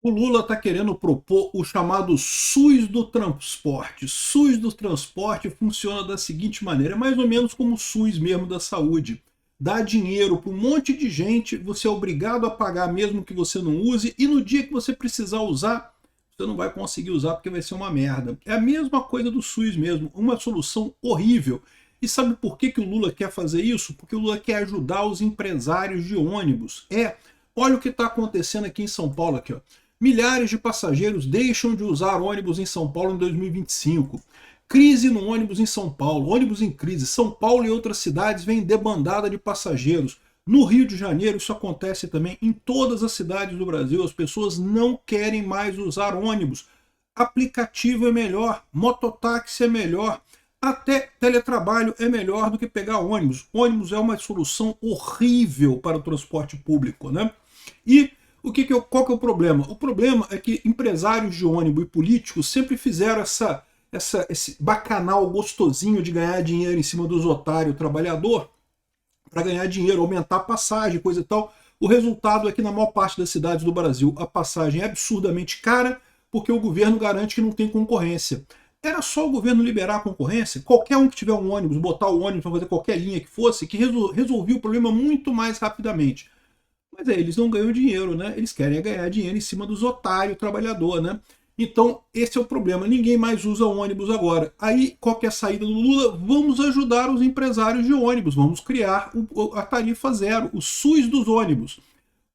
O Lula está querendo propor o chamado SUS do transporte. SUS do transporte funciona da seguinte maneira, mais ou menos como o SUS mesmo da saúde. Dá dinheiro para um monte de gente, você é obrigado a pagar mesmo que você não use, e no dia que você precisar usar, você não vai conseguir usar porque vai ser uma merda. É a mesma coisa do SUS mesmo, uma solução horrível. E sabe por que, que o Lula quer fazer isso? Porque o Lula quer ajudar os empresários de ônibus. Olha o que está acontecendo aqui em São Paulo. Aqui, ó. Milhares de passageiros deixam de usar ônibus em São Paulo em 2025. Crise no ônibus em São Paulo, ônibus em crise. São Paulo e outras cidades vêm debandada de passageiros. No Rio de Janeiro isso acontece também. Em todas as cidades do Brasil as pessoas não querem mais usar ônibus. Aplicativo é melhor, mototáxi é melhor, até teletrabalho é melhor do que pegar ônibus. Ônibus é uma solução horrível para o transporte público, né? E qual que é o problema? O problema é que empresários de ônibus e políticos sempre fizeram esse bacanal gostosinho de ganhar dinheiro em cima dos otários trabalhador, para ganhar dinheiro, aumentar a passagem, coisa e tal. O resultado é que na maior parte das cidades do Brasil a passagem é absurdamente cara, porque o governo garante que não tem concorrência. Era só o governo liberar a concorrência, qualquer um que tiver um ônibus, botar o ônibus para fazer qualquer linha que fosse, que resolvia o problema muito mais rapidamente. Mas eles não ganham dinheiro, né? Eles querem ganhar dinheiro em cima dos otários trabalhador, né? Então, esse é o problema. Ninguém mais usa ônibus agora. Aí, qual que é a saída do Lula? Vamos ajudar os empresários de ônibus. Vamos criar a tarifa zero, o SUS dos ônibus.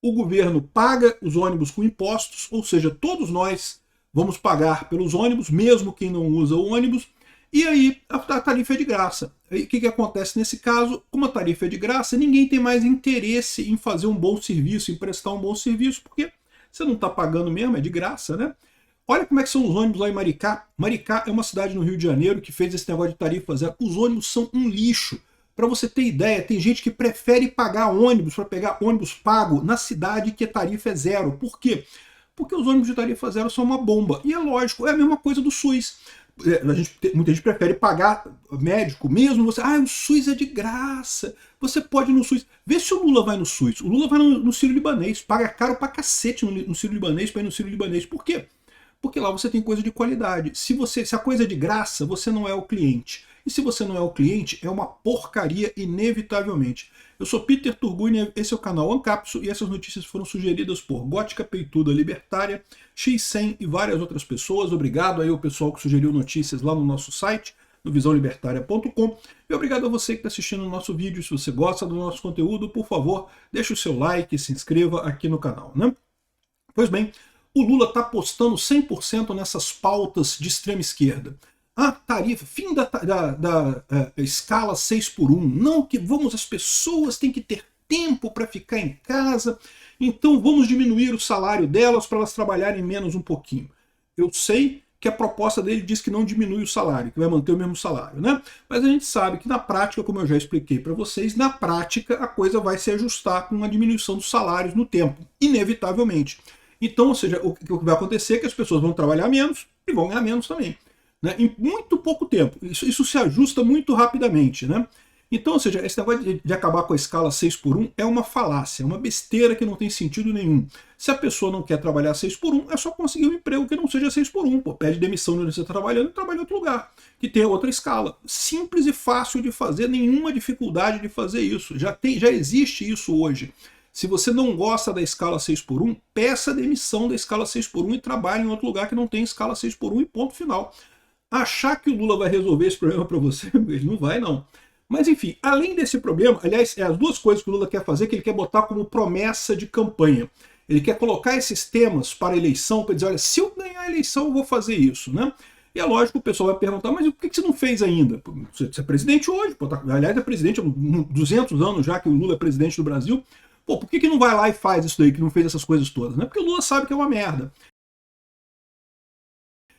O governo paga os ônibus com impostos, ou seja, todos nós vamos pagar pelos ônibus, mesmo quem não usa o ônibus, e aí a tarifa é de graça. O que acontece nesse caso? Como a tarifa é de graça, ninguém tem mais interesse em fazer um bom serviço, em prestar um bom serviço, porque você não está pagando mesmo, é de graça, né? Olha como é que são os ônibus lá em Maricá. Maricá é uma cidade no Rio de Janeiro que fez esse negócio de tarifa zero. Os ônibus são um lixo. Para você ter ideia, tem gente que prefere pagar ônibus para pegar ônibus pago na cidade que a tarifa é zero. Por quê? Porque os ônibus de tarifa zero são uma bomba. E é lógico, é a mesma coisa do SUS. Muita gente prefere pagar médico, mesmo você. Ah, o SUS é de graça. Você pode ir no SUS. Vê se o Lula vai no SUS. O Lula vai no Sírio-Libanês. Paga caro pra cacete no Sírio-Libanês para ir no Sírio-Libanês. Por quê? Porque lá você tem coisa de qualidade. Se a coisa é de graça, você não é o cliente. E se você não é o cliente, é uma porcaria inevitavelmente. Eu sou Peter Turguni, esse é o canal Ancapso e essas notícias foram sugeridas por Gótica Peituda Libertária, X100 e várias outras pessoas. Obrigado aí ao pessoal que sugeriu notícias lá no nosso site, no visãolibertaria.com. E obrigado a você que está assistindo o nosso vídeo. Se você gosta do nosso conteúdo, por favor, deixe o seu like e se inscreva aqui no canal, né? Pois bem, o Lula está apostando 100% nessas pautas de extrema esquerda. A tarifa, fim da escala 6 por 1. Não que as pessoas têm que ter tempo para ficar em casa, então vamos diminuir o salário delas para elas trabalharem menos um pouquinho. Eu sei que a proposta dele diz que não diminui o salário, que vai manter o mesmo salário, né? Mas a gente sabe que na prática, como eu já expliquei para vocês, na prática a coisa vai se ajustar com uma diminuição dos salários no tempo, inevitavelmente. Então, ou seja, o que vai acontecer é que as pessoas vão trabalhar menos e vão ganhar menos também. Né? Em muito pouco tempo. Isso se ajusta muito rapidamente. Né? Então, ou seja, esse negócio de acabar com a escala 6 por 1 é uma falácia, é uma besteira que não tem sentido nenhum. Se a pessoa não quer trabalhar 6 por 1, é só conseguir um emprego que não seja 6 por 1. Pô, pede demissão de onde você está trabalhando e trabalha em outro lugar, que tenha outra escala. Simples e fácil de fazer, nenhuma dificuldade de fazer isso. Já existe isso hoje. Se você não gosta da escala 6 por 1, peça demissão da escala 6 por 1 e trabalhe em outro lugar que não tem escala 6 por 1 e ponto final. Achar que o Lula vai resolver esse problema para você, ele não vai não. Mas enfim, além desse problema, aliás, as duas coisas que o Lula quer fazer, que ele quer botar como promessa de campanha. Ele quer colocar esses temas para a eleição, para dizer, olha, se eu ganhar a eleição eu vou fazer isso, né? E é lógico que o pessoal vai perguntar, mas por que você não fez ainda? Você é presidente hoje, pô, aliás é presidente há 200 anos já que o Lula é presidente do Brasil. Pô, por que não vai lá e faz isso daí, que não fez essas coisas todas? Né? Porque o Lula sabe que é uma merda.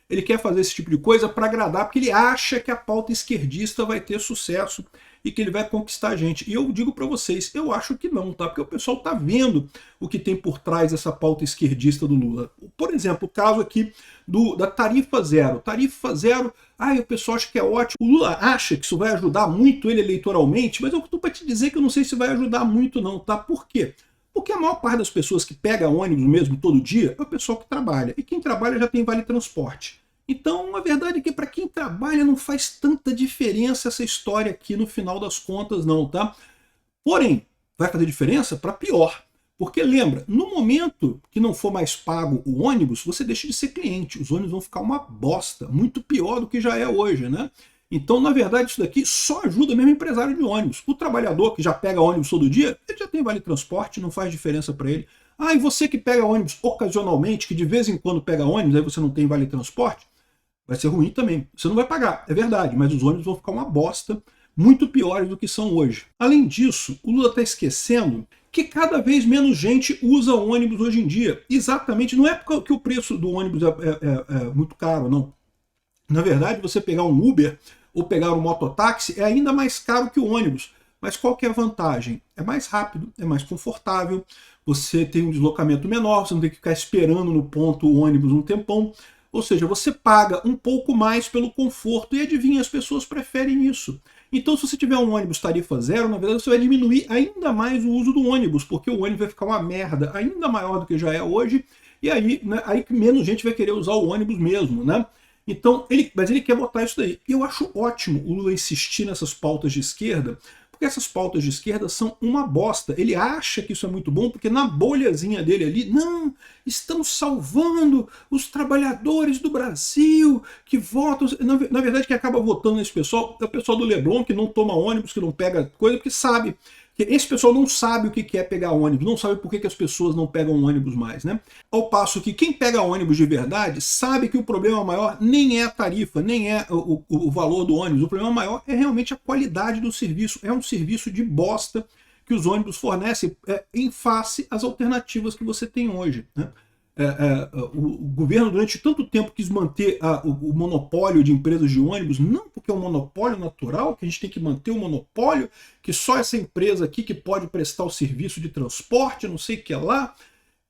Ele quer fazer esse tipo de coisa para agradar, porque ele acha que a pauta esquerdista vai ter sucesso e que ele vai conquistar a gente. E eu digo para vocês, eu acho que não, tá? Porque o pessoal tá vendo o que tem por trás dessa pauta esquerdista do Lula. Por exemplo, o caso aqui da tarifa zero. Tarifa zero, o pessoal acha que é ótimo. O Lula acha que isso vai ajudar muito ele eleitoralmente, mas eu estou para te dizer que eu não sei se vai ajudar muito não, tá? Por quê? Porque a maior parte das pessoas que pega ônibus mesmo todo dia é o pessoal que trabalha. E quem trabalha já tem vale transporte. Então, a verdade é que para quem trabalha não faz tanta diferença essa história aqui no final das contas não, tá? Porém, vai fazer diferença para pior. Porque lembra, no momento que não for mais pago o ônibus, você deixa de ser cliente. Os ônibus vão ficar uma bosta, muito pior do que já é hoje, né? Então, na verdade, isso daqui só ajuda mesmo o empresário de ônibus. O trabalhador que já pega ônibus todo dia, ele já tem vale transporte, não faz diferença para ele. Ah, e você que pega ônibus ocasionalmente, que de vez em quando pega ônibus, aí você não tem vale transporte, vai ser ruim também. Você não vai pagar, é verdade, mas os ônibus vão ficar uma bosta, muito piores do que são hoje. Além disso, o Lula está esquecendo que cada vez menos gente usa ônibus hoje em dia. Exatamente, não é porque o preço do ônibus é muito caro, não. Na verdade, você pegar um Uber ou pegar um mototáxi é ainda mais caro que o ônibus. Mas qual que é a vantagem? É mais rápido, é mais confortável, você tem um deslocamento menor, você não tem que ficar esperando no ponto o ônibus um tempão. Ou seja, você paga um pouco mais pelo conforto e adivinha, as pessoas preferem isso. Então, se você tiver um ônibus tarifa zero, na verdade você vai diminuir ainda mais o uso do ônibus, porque o ônibus vai ficar uma merda ainda maior do que já é hoje, e aí, né, aí menos gente vai querer usar o ônibus mesmo, né? Então, mas ele quer botar isso daí. E eu acho ótimo o Lula insistir nessas pautas de esquerda, porque essas pautas de esquerda são uma bosta. Ele acha que isso é muito bom, porque na bolhazinha dele ali, não, estamos salvando os trabalhadores do Brasil que votam. Na verdade, quem acaba votando nesse pessoal é o pessoal do Leblon, que não toma ônibus, que não pega coisa, porque sabe. Esse pessoal não sabe o que é pegar ônibus, não sabe por que as pessoas não pegam ônibus mais, né? Ao passo que quem pega ônibus de verdade sabe que o problema maior nem é a tarifa, nem é o valor do ônibus, o problema maior é realmente a qualidade do serviço. É um serviço de bosta que os ônibus fornecem em face às alternativas que você tem hoje, né? O governo durante tanto tempo quis manter o monopólio de empresas de ônibus, não porque é um monopólio natural, que a gente tem que manter o monopólio, que só essa empresa aqui que pode prestar o serviço de transporte, não sei o que lá.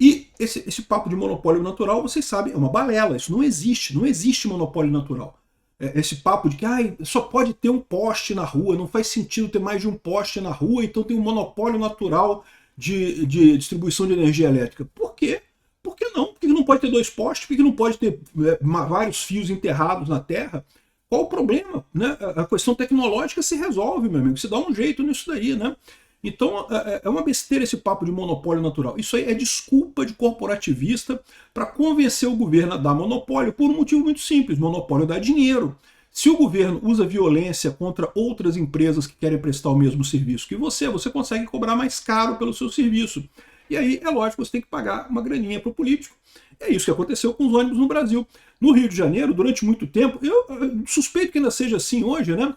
E esse papo de monopólio natural, vocês sabem, é uma balela, isso não existe, não existe monopólio natural. Esse papo de que só pode ter um poste na rua, não faz sentido ter mais de um poste na rua, então tem um monopólio natural de distribuição de energia elétrica. Por quê? Por que não? Por que não pode ter dois postes? Por que não pode ter vários fios enterrados na terra? Qual o problema? Né? A questão tecnológica se resolve, meu amigo. Você dá um jeito nisso daí, né? Então é uma besteira esse papo de monopólio natural. Isso aí é desculpa de corporativista para convencer o governo a dar monopólio por um motivo muito simples. Monopólio dá dinheiro. Se o governo usa violência contra outras empresas que querem prestar o mesmo serviço que você consegue cobrar mais caro pelo seu serviço. E aí, é lógico, você tem que pagar uma graninha para o político. É isso que aconteceu com os ônibus no Brasil. No Rio de Janeiro, durante muito tempo, eu suspeito que ainda seja assim hoje, né?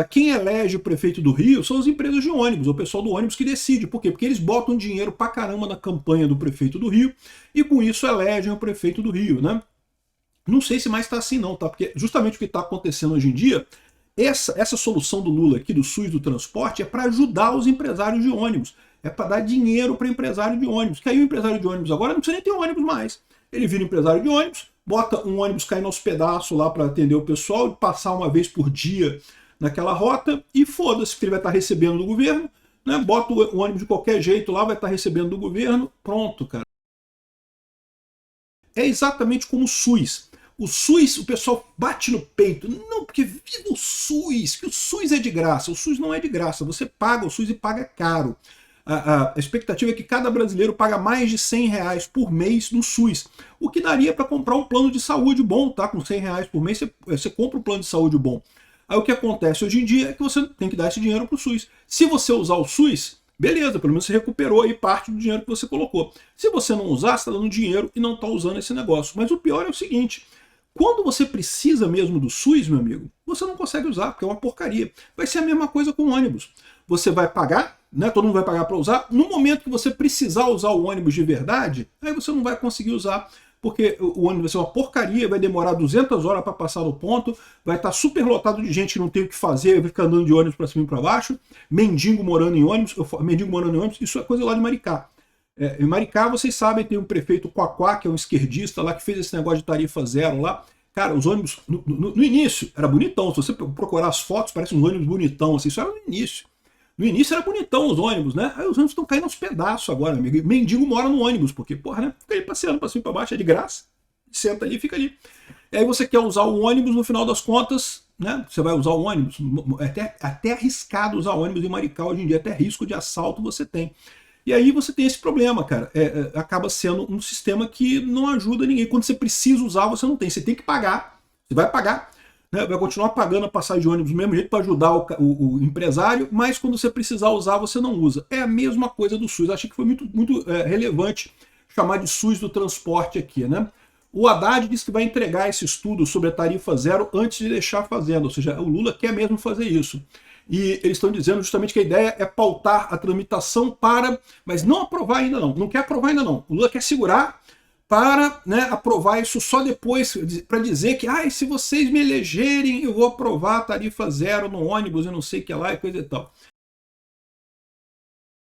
Quem elege o prefeito do Rio são as empresas de ônibus, o pessoal do ônibus que decide. Por quê? Porque eles botam dinheiro pra caramba na campanha do prefeito do Rio e com isso elegem o prefeito do Rio, né? Não sei se mais está assim não, tá? Porque justamente o que está acontecendo hoje em dia, essa solução do Lula aqui, do SUS do transporte, é para ajudar os empresários de ônibus. É para dar dinheiro para empresário de ônibus. Que aí o empresário de ônibus agora não precisa nem ter um ônibus mais. Ele vira empresário de ônibus, bota um ônibus caindo aos pedaços lá para atender o pessoal e passar uma vez por dia naquela rota e foda-se que ele vai estar recebendo do governo, né? Bota o ônibus de qualquer jeito lá, vai estar recebendo do governo, pronto, cara. É exatamente como o SUS. O SUS, o pessoal bate no peito. Não, porque viva o SUS, que o SUS é de graça. O SUS não é de graça. Você paga o SUS e paga caro. A expectativa é que cada brasileiro paga mais de R$100 por mês no SUS. O que daria para comprar um plano de saúde bom, tá? Com R$100 por mês você compra um plano de saúde bom. Aí o que acontece hoje em dia é que você tem que dar esse dinheiro para o SUS. Se você usar o SUS, beleza, pelo menos você recuperou aí parte do dinheiro que você colocou. Se você não usar, você está dando dinheiro e não está usando esse negócio. Mas o pior é o seguinte, quando você precisa mesmo do SUS, meu amigo, você não consegue usar, porque é uma porcaria. Vai ser a mesma coisa com o ônibus. Você vai pagar, né? Todo mundo vai pagar para usar. No momento que você precisar usar o ônibus de verdade, aí você não vai conseguir usar, porque o ônibus vai ser uma porcaria, vai demorar 200 horas para passar no ponto, vai estar super lotado de gente que não tem o que fazer, vai ficar andando de ônibus para cima e para baixo, mendigo morando em ônibus, isso é coisa lá de Maricá. Em Maricá, vocês sabem, tem um prefeito Quaquá, que é um esquerdista lá, que fez esse negócio de tarifa zero lá. Cara, os ônibus, no início, era bonitão. Se você procurar as fotos, parece um ônibus bonitão, assim, isso era no início. No início era bonitão os ônibus, né? Aí os ônibus estão caindo aos pedaços agora, amigo. E mendigo mora no ônibus, porque, porra, né? Fica aí passeando pra cima e pra baixo, é de graça. Senta ali e fica ali. E aí você quer usar o ônibus, no final das contas, né? Você vai usar o ônibus, é até arriscado usar o ônibus em Maricá hoje em dia, até risco de assalto você tem. E aí você tem esse problema, cara. Acaba sendo um sistema que não ajuda ninguém. Quando você precisa usar, você não tem. Você tem que pagar. Você vai pagar, né? Vai continuar pagando a passagem de ônibus do mesmo jeito para ajudar o empresário, mas quando você precisar usar, você não usa. É a mesma coisa do SUS. Achei que foi muito relevante chamar de SUS do transporte aqui, né? O Haddad disse que vai entregar esse estudo sobre a tarifa zero antes de deixar fazendo, ou seja, o Lula quer mesmo fazer isso. E eles estão dizendo justamente que a ideia é pautar a tramitação mas não aprovar ainda não, não quer aprovar ainda não. O Lula quer segurar para, né, aprovar isso só depois, para dizer que se vocês me elegerem, eu vou aprovar a tarifa zero no ônibus e não sei o que lá e coisa e tal.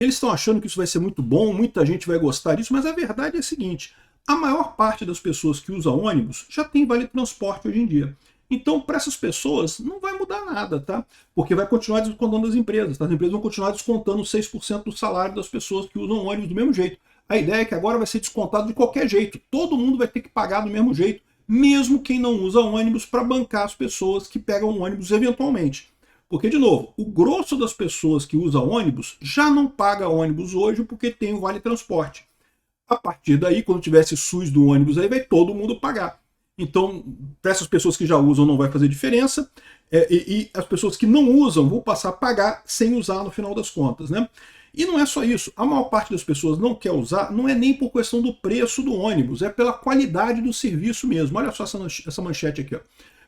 Eles estão achando que isso vai ser muito bom, muita gente vai gostar disso, mas a verdade é a seguinte: a maior parte das pessoas que usam ônibus já tem vale transporte hoje em dia. Então, para essas pessoas, não vai mudar nada, tá? Porque vai continuar descontando as empresas, tá? As empresas vão continuar descontando 6% do salário das pessoas que usam ônibus do mesmo jeito. A ideia é que agora vai ser descontado de qualquer jeito. Todo mundo vai ter que pagar do mesmo jeito, mesmo quem não usa ônibus, para bancar as pessoas que pegam ônibus eventualmente. Porque, de novo, o grosso das pessoas que usam ônibus já não paga ônibus hoje porque tem o vale transporte. A partir daí, quando tiver esse SUS do ônibus, aí vai todo mundo pagar. Então, para essas pessoas que já usam não vai fazer diferença, e as pessoas que não usam vão passar a pagar sem usar no final das contas, né? E não é só isso, a maior parte das pessoas não quer usar, não é nem por questão do preço do ônibus, é pela qualidade do serviço mesmo. Olha só essa manchete aqui, ó.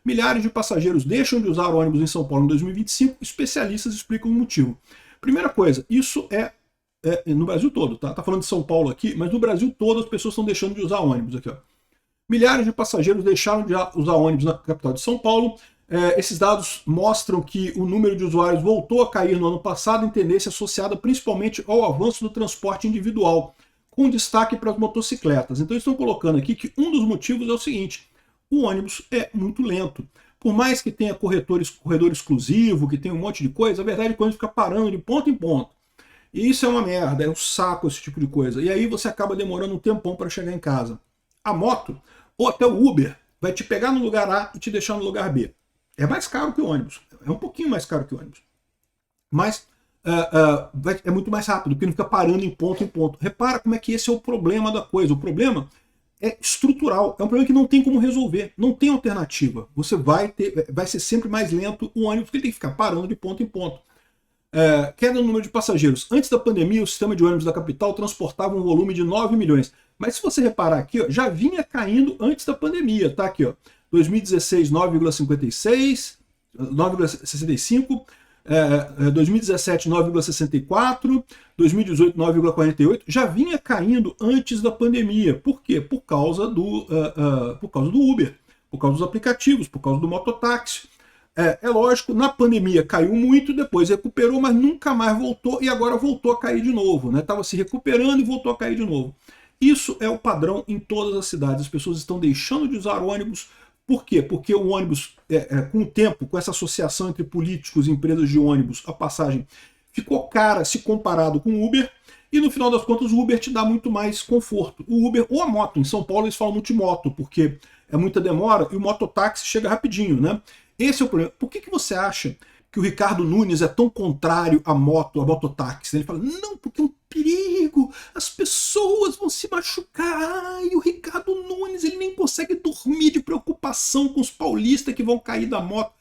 Milhares de passageiros deixam de usar ônibus em São Paulo em 2025, especialistas explicam o motivo. Primeira coisa, isso é no Brasil todo, tá? Tá falando de São Paulo aqui, mas no Brasil todo as pessoas estão deixando de usar ônibus aqui, ó. Milhares de passageiros deixaram de usar ônibus na capital de São Paulo. Esses dados mostram que o número de usuários voltou a cair no ano passado, em tendência associada principalmente ao avanço do transporte individual, com destaque para as motocicletas. Então estão colocando aqui que um dos motivos é o seguinte: o ônibus é muito lento. Por mais que tenha corredor exclusivo, que tenha um monte de coisa, a verdade é que o ônibus fica parando de ponto em ponto. E isso é uma merda, é um saco esse tipo de coisa. E aí você acaba demorando um tempão para chegar em casa. A moto, ou até o Uber, vai te pegar no lugar A e te deixar no lugar B. É mais caro que o ônibus. É um pouquinho mais caro que o ônibus. Mas é muito mais rápido, porque não fica parando em ponto. Repara como é que esse é o problema da coisa. O problema é estrutural. É um problema que não tem como resolver. Não tem alternativa. Você vai ser sempre mais lento o ônibus, porque ele tem que ficar parando de ponto em ponto. Queda no número de passageiros. Antes da pandemia, o sistema de ônibus da capital transportava um volume de 9 milhões. Mas se você reparar aqui, ó, já vinha caindo antes da pandemia, tá? Aqui, ó, 2016, 9,56, 9,65, 2017, 9,64, 2018, 9,48, já vinha caindo antes da pandemia. Por quê? Por causa do Uber, por causa dos aplicativos, por causa do mototáxi. É lógico, na pandemia caiu muito, depois recuperou, mas nunca mais voltou e agora voltou a cair de novo, né? Estava se recuperando e voltou a cair de novo. Isso é o padrão em todas as cidades. As pessoas estão deixando de usar ônibus. Por quê? Porque o ônibus, com o tempo, com essa associação entre políticos e empresas de ônibus, a passagem ficou cara se comparado com o Uber, e no final das contas o Uber te dá muito mais conforto. O Uber ou a moto, em São Paulo eles falam multimoto, porque é muita demora e o mototáxi chega rapidinho, né? Esse é o problema. Por que você acha que o Ricardo Nunes é tão contrário à mototáxi? Ele fala, não, porque é um perigo, as pessoas vão se machucar, e o Ricardo Nunes ele nem consegue dormir de preocupação com os paulistas que vão cair da moto.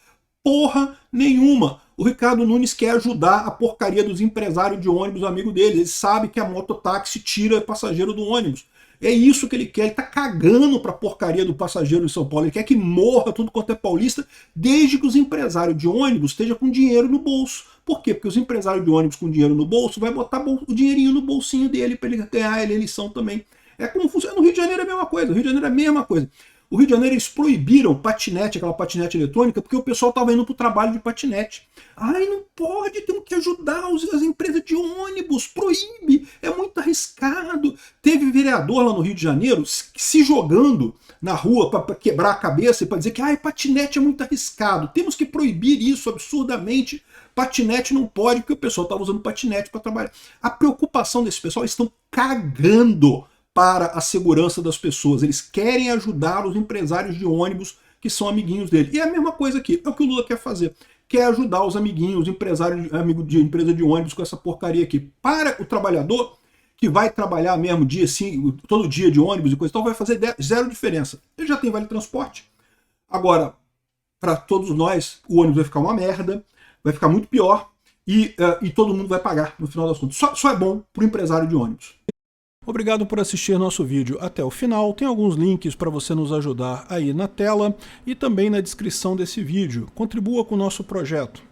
Porra nenhuma. O Ricardo Nunes quer ajudar a porcaria dos empresários de ônibus, amigo dele. Ele sabe que a mototáxi tira passageiro do ônibus. É isso que ele quer, ele tá cagando pra porcaria do passageiro em São Paulo, ele quer que morra tudo quanto é paulista, desde que os empresários de ônibus estejam com dinheiro no bolso. Por quê? Porque os empresários de ônibus com dinheiro no bolso vai botar o dinheirinho no bolsinho dele para ele ganhar a eleição também. É como funciona. No Rio de Janeiro é a mesma coisa, no Rio de Janeiro é a mesma coisa. O Rio de Janeiro, eles proibiram patinete, aquela patinete eletrônica, porque o pessoal estava indo para o trabalho de patinete. Ai, não pode, temos que ajudar as empresas de ônibus, proíbe, é muito arriscado. Teve vereador lá no Rio de Janeiro se jogando na rua para quebrar a cabeça e para dizer que ai, patinete é muito arriscado, temos que proibir isso absurdamente. Patinete não pode, porque o pessoal estava usando patinete para trabalhar. A preocupação desse pessoal, eles estão cagando para a segurança das pessoas. Eles querem ajudar os empresários de ônibus que são amiguinhos dele. E é a mesma coisa aqui, é o que o Lula quer fazer. Quer ajudar os amiguinhos, os empresários, amigos de empresa de ônibus com essa porcaria aqui. Para o trabalhador, que vai trabalhar mesmo dia sim, todo dia de ônibus e coisa e tal, vai fazer zero diferença. Ele já tem vale transporte. Agora, para todos nós, o ônibus vai ficar uma merda, vai ficar muito pior e todo mundo vai pagar no final das contas. Só é bom para o empresário de ônibus. Obrigado por assistir nosso vídeo até o final. Tem alguns links para você nos ajudar aí na tela e também na descrição desse vídeo. Contribua com o nosso projeto.